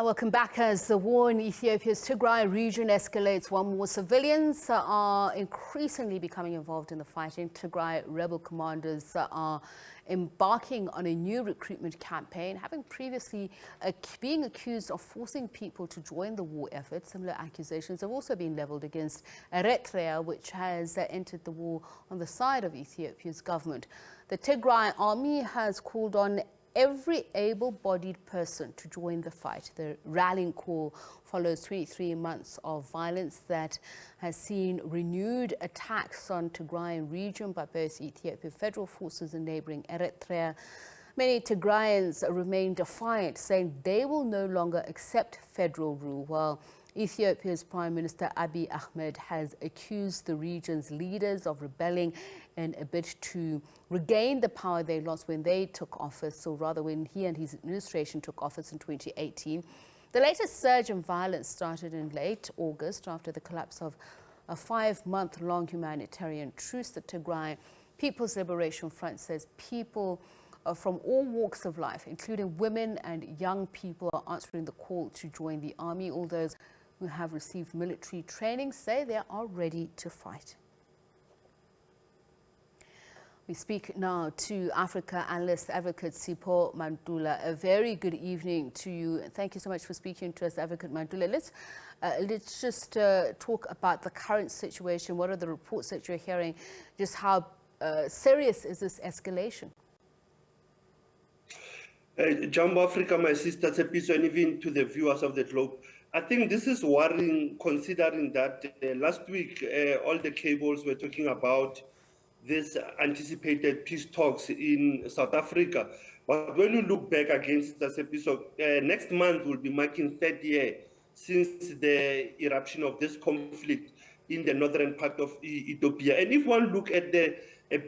Welcome back. As the war in Ethiopia's Tigray region escalates, one more civilians are increasingly becoming involved in the fighting. Tigray rebel commanders are embarking on a new recruitment campaign, having previously being accused of forcing people to join the war effort. Similar accusations have also been leveled against Eritrea, which has entered the war on the side of Ethiopia's government. The Tigray army has called on every able-bodied person to join the fight. The rallying call follows 23 months of violence that has seen renewed attacks on Tigrayan region by both Ethiopian federal forces and neighboring Eritrea. Many Tigrayans remain defiant, saying they will no longer accept federal rule, while Ethiopia's Prime Minister Abiy Ahmed has accused the region's leaders of rebelling in a bid to regain the power they lost when they took office, or rather when he and his administration took office in 2018. The latest surge in violence started in late August after the collapse of a 5-month-long humanitarian truce. The Tigray People's Liberation Front says people from all walks of life, including women and young people, are answering the call to join the army. All those who have received military training say they are ready to fight. We speak now to Africa analyst advocate Sipho Mantula. A very good evening to you. Thank you so much for speaking to us, Advocate Mantula. Let's just talk about the current situation. What are the reports that you're hearing? Just how serious is this escalation? Jumbo Africa, my sister, and even to the viewers of the globe. I think this is worrying, considering that last week all the cables were talking about this anticipated peace talks in South Africa. But when you look back against this episode, next month will be marking 3rd year since the eruption of this conflict in the northern part of Ethiopia. And if one look at the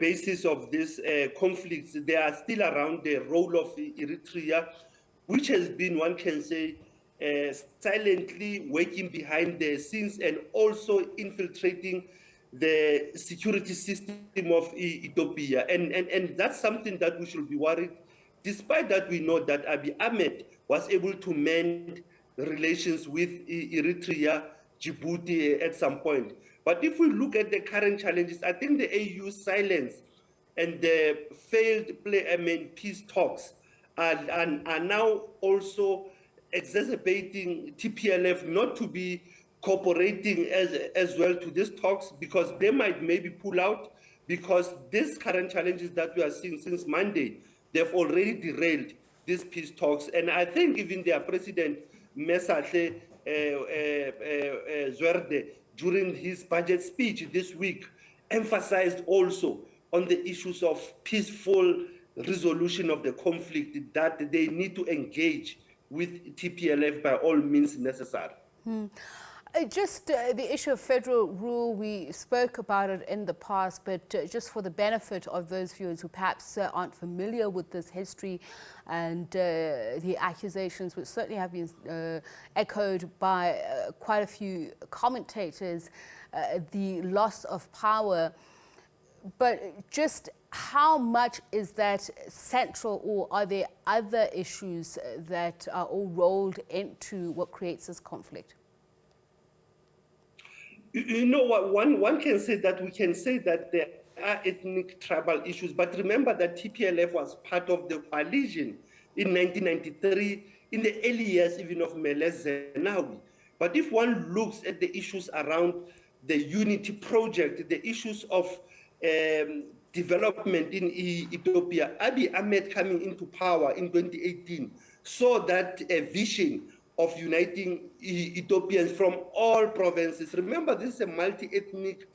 basis of this conflicts, they are still around the role of Eritrea, which has been, one can say, silently working behind the scenes and also infiltrating the security system of Ethiopia. And that's something that we should be worried, despite that we know that Abiy Ahmed was able to mend relations with Eritrea, Djibouti at some point. But if we look at the current challenges, I think the AU's silence and the failed peace talks are now also exacerbating TPLF not to be cooperating as well to these talks, because they might maybe pull out, because these current challenges that we are seeing since Monday, they've already derailed these peace talks. And I think even their president, Mesahle Zwerde, during his budget speech this week, emphasized also on the issues of peaceful resolution of the conflict, that they need to engage with TPLF by all means necessary. Just the issue of federal rule, we spoke about it in the past, but just for the benefit of those viewers who perhaps aren't familiar with this history and the accusations, which certainly have been echoed by quite a few commentators, the loss of power. But just how much is that central, or are there other issues that are all rolled into what creates this conflict? You know what, one can say that we can say that there are ethnic tribal issues, but remember that TPLF was part of the coalition in 1993, in the early years even of Meles Zenawi. But if one looks at the issues around the unity project, the issues of development in Ethiopia, Abiy Ahmed coming into power in 2018 saw that vision of uniting Ethiopians from all provinces. Remember, this is a multi-ethnic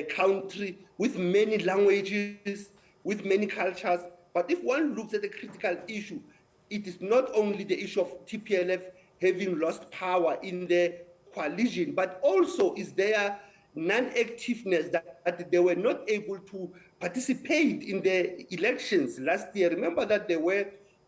country with many languages, with many cultures. But if one looks at the critical issue, it is not only the issue of TPLF having lost power in the coalition, but also is their non-activeness, that they were not able to participate in the elections last year. Remember that there were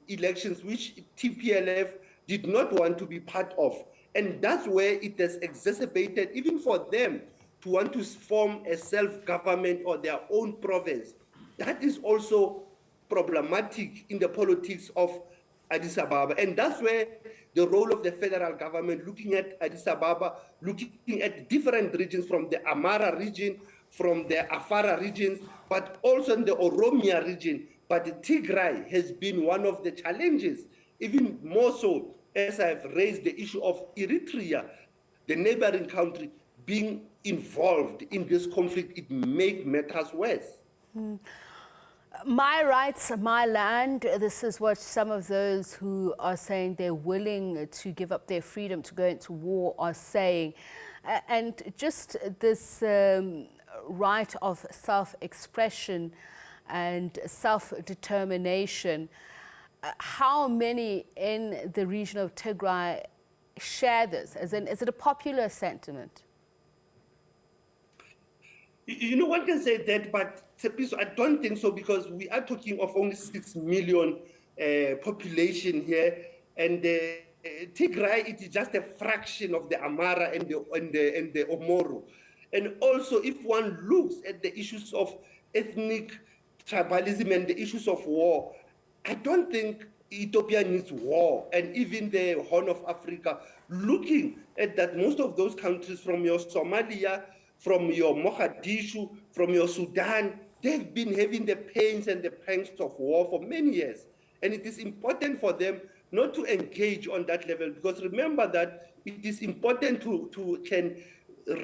elections which TPLF did not want to be part of. And that's where it has exacerbated, even for them to want to form a self-government or their own province. That is also problematic in the politics of Addis Ababa. And that's where the role of the federal government, looking at Addis Ababa, looking at different regions from the Amara region, from the Afara regions, but also in the Oromia region. But the Tigray has been one of the challenges, even more so as I've raised the issue of Eritrea, the neighboring country, being involved in this conflict. It makes matters worse. My rights, my land. This is what some of those who are saying they're willing to give up their freedom to go into war are saying. And just this right of self-expression and self-determination, how many in the region of Tigray share this? As in, is it a popular sentiment? You know, one can say that, but I don't think so, because we are talking of only 6 million population here, and Tigray, it is just a fraction of the Amara and the Omoro. And also, if one looks at the issues of ethnic tribalism and the issues of war, I don't think Ethiopia needs war. And even the Horn of Africa, looking at that, most of those countries, from your Somalia, from your Mogadishu, from your Sudan, they've been having the pains and the pangs of war for many years. And it is important for them not to engage on that level, because remember that it is important to can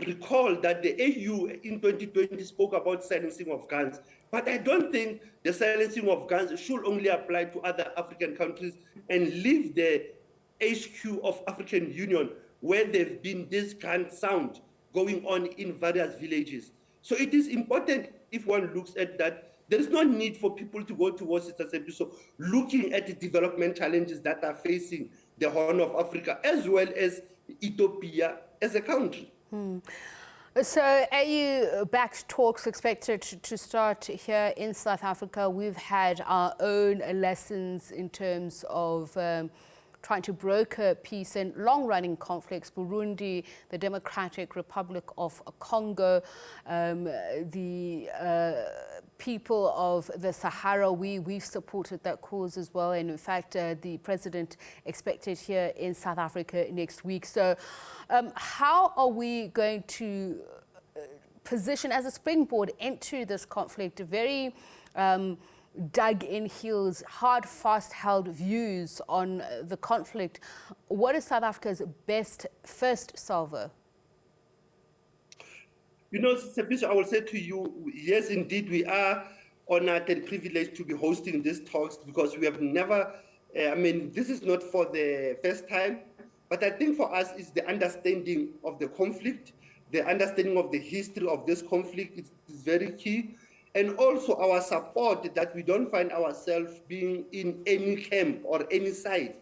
recall that the AU in 2020 spoke about silencing of guns. But I don't think the silencing of guns should only apply to other African countries and leave the HQ of African Union, where there've been this gun sound going on in various villages. So it is important, if one looks at that, there is no need for people to go towards Sister Sepi. So looking at the development challenges that are facing the Horn of Africa, as well as Ethiopia as a country. So AU-backed talks expected to start here in South Africa. We've had our own lessons in terms of trying to broker peace in long-running conflicts. Burundi, the Democratic Republic of Congo, the people of the Sahara, we've supported that cause as well. And in fact, the president expected here in South Africa next week. So how are we going to position as a springboard into this conflict? Very dug-in heels, hard, fast-held views on the conflict. What is South Africa's best first salvo? You know, Sepiso, I will say to you, yes, indeed, we are honored and privileged to be hosting these talks, because we have never, I mean, this is not for the first time, but I think for us it's the understanding of the conflict, the understanding of the history of this conflict is very key. And also our support, that we don't find ourselves being in any camp or any side,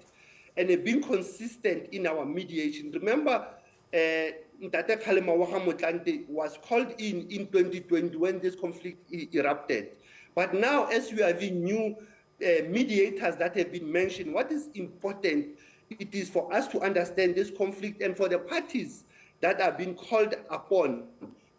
and being consistent in our mediation. Remember, Ntate Kgalema wa ga Motlanthe was called in 2020 when this conflict erupted. But now, as we are having new mediators that have been mentioned, what is important, it is for us to understand this conflict, and for the parties that are being called upon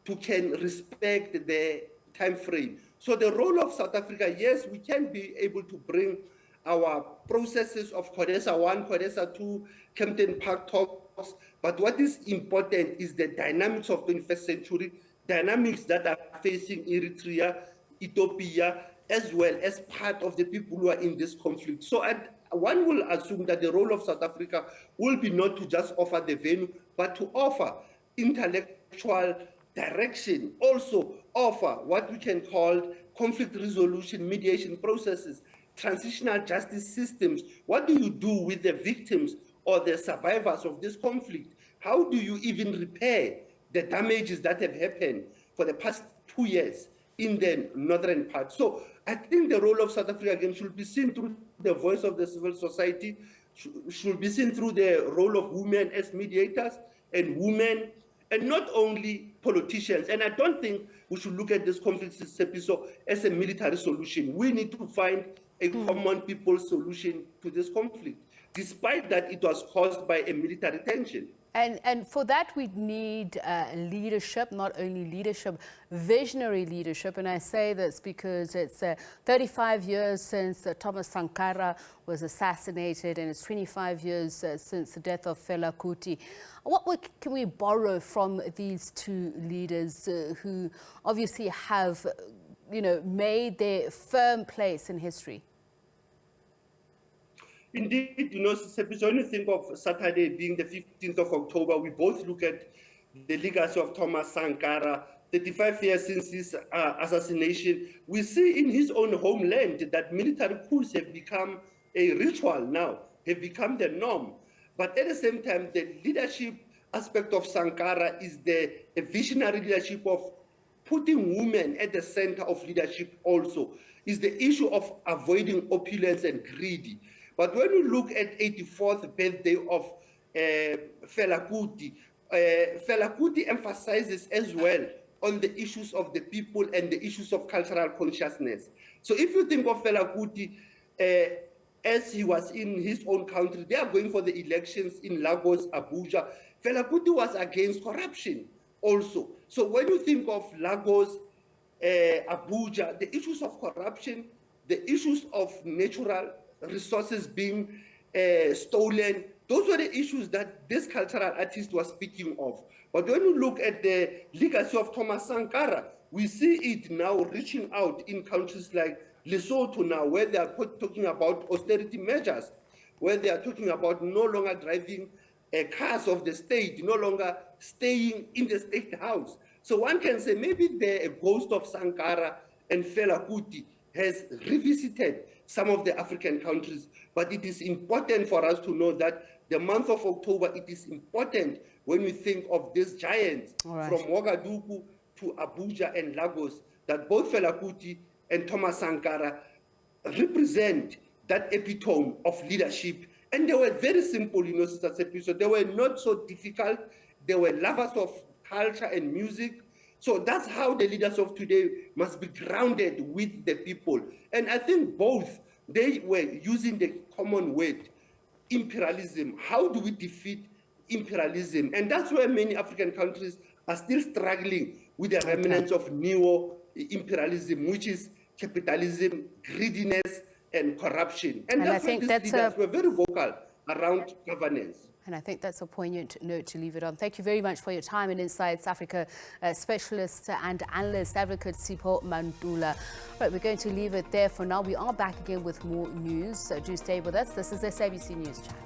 to can respect the time frame. So the role of South Africa, yes, we can be able to bring our processes of CODESA 1, CODESA 2, Kempton Park talks, but what is important is the dynamics of the 21st century, dynamics that are facing Eritrea, Ethiopia, as well as part of the people who are in this conflict. So one will assume that the role of South Africa will be not to just offer the venue, but to offer intellectual direction, also offer what we can call conflict resolution, mediation processes, transitional justice systems. What do you do with the victims or the survivors of this conflict? How do you even repair the damages that have happened for the past 2 years in the northern part? So I think the role of South Africa again should be seen through the voice of the civil society, should be seen through the role of women as mediators, and women, and not only politicians. And I don't think we should look at this conflict episode as a military solution. We need to find a common people solution to this conflict, despite that it was caused by a military tension. And for that, we need leadership, not only leadership, visionary leadership. And I say this because it's 35 years since Thomas Sankara was assassinated, and it's 25 years since the death of Fela Kuti. What can we borrow from these two leaders who obviously have, made their firm place in history? Indeed, when you think of Saturday being the 15th of October, we both look at the legacy of Thomas Sankara, 35 years since his assassination. We see in his own homeland that military coups have become a ritual now, have become the norm. But at the same time, the leadership aspect of Sankara is the visionary leadership of putting women at the center of leadership also, is the issue of avoiding opulence and greed. But when you look at 84th birthday of Fela Kuti, Fela Kuti emphasizes as well on the issues of the people and the issues of cultural consciousness. So if you think of Fela Kuti, as he was in his own country, they are going for the elections in Lagos, Abuja. Fela Kuti was against corruption also. So when you think of Lagos, Abuja, the issues of corruption, the issues of natural resources being stolen, those were the issues that this cultural artist was speaking of. But when you look at the legacy of Thomas Sankara, we see it now reaching out in countries like Lesotho now, where they are talking about austerity measures, where they are talking about no longer driving cars of the state, no longer staying in the state house. So one can say maybe the ghost of Sankara and Fela Kuti has revisited some of the African countries, but it is important for us to know that the month of October, it is important when we think of these giants from Ouagadougou to Abuja and Lagos, that both Fela Kuti and Thomas Sankara represent that epitome of leadership. And they were very simple, Sister Sipho. They were not so difficult. They were lovers of culture and music. So that's how the leaders of today must be grounded with the people. And I think both, they were using the common word, imperialism. How do we defeat imperialism? And that's where many African countries are still struggling with the remnants of neo-imperialism, which is capitalism, greediness, and corruption. And that's why these leaders were very vocal around governance. And I think that's a poignant note to leave it on. Thank you very much for your time and insights, Africa specialist and analyst, advocate Sipho Mantula. Right, we're going to leave it there for now. We are back again with more news, so do stay with us. This is SABC News Chat.